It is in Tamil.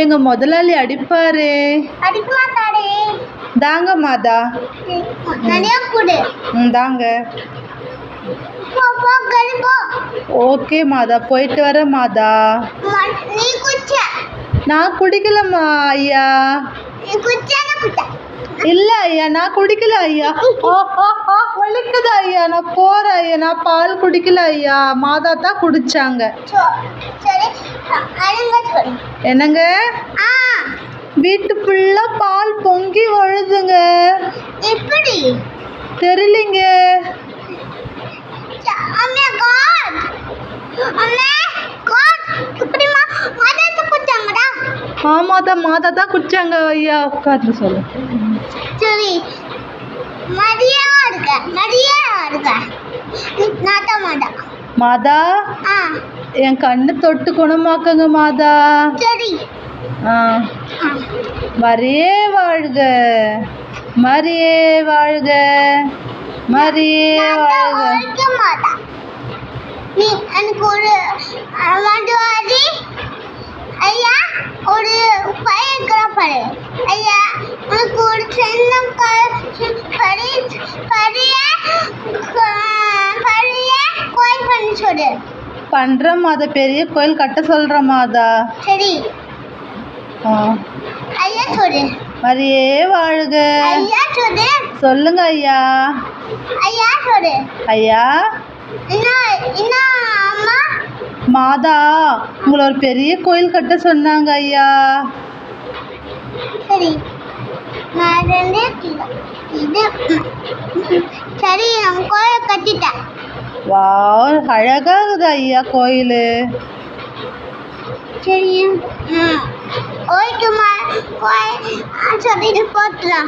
எங்க முதலாளி அடிப்பாரு. தாங்க மாதா. தாங்க. ஓகே மாதா, போயிட்டு வர மாதா. நான் குடிக்கலம்மா ஐயா. இல்ல ஐயா, நான் குடிக்கல ஐயா. வலிக்குது ஐயா, நான் போறேன் ஐயா. நான் பால் குடிக்கல ஐயா, மாதா தான் குடிச்சாங்க. என்னங்க? வீட்டு ஃபுல்லா பால் பொங்கி வழுதுங்க. எப்படி தெரியலங்க. ஆமாதா, மாதா தான் குடிச்சாங்க ஐயா. உட்காந்து சொல்லு. சரி, மாதா, என் கண்ணு தொட்டு குணமாக்குங்க மாதா. சரி. மரியே வாழ்க, மரியே வாழ்க, மரியே வாழ்க. நீ எனக்கு ஒரு ஐயா, ஒரு பையன் பாரு ஐயா. உனக்கு ஒரு சின்னம் கோயில் பண்ணி சொல்லு. பண்ற மாதா, பெரிய கோயில் கட்ட சொல்ற மாதா. சரி ஐயா, சொல்லு. மரியே வாழ்க. ஐயா சொல்லு. சொல்லுங்க ஐயா. ஐயா சொல்லு. ஐயா. என்ன அம்மா? மாதா, உங்களை ஒரு பெரிய கோயில் கட்ட சொன்னாங்க ஐயா. சரி, சரி, நான் கோயிலை கட்டிட்டேன். வாவ், அழகாகுது ஐயா கோயில். சரி, கோயிலுக்கு சொல்லிட்டு போட்டுலாம்.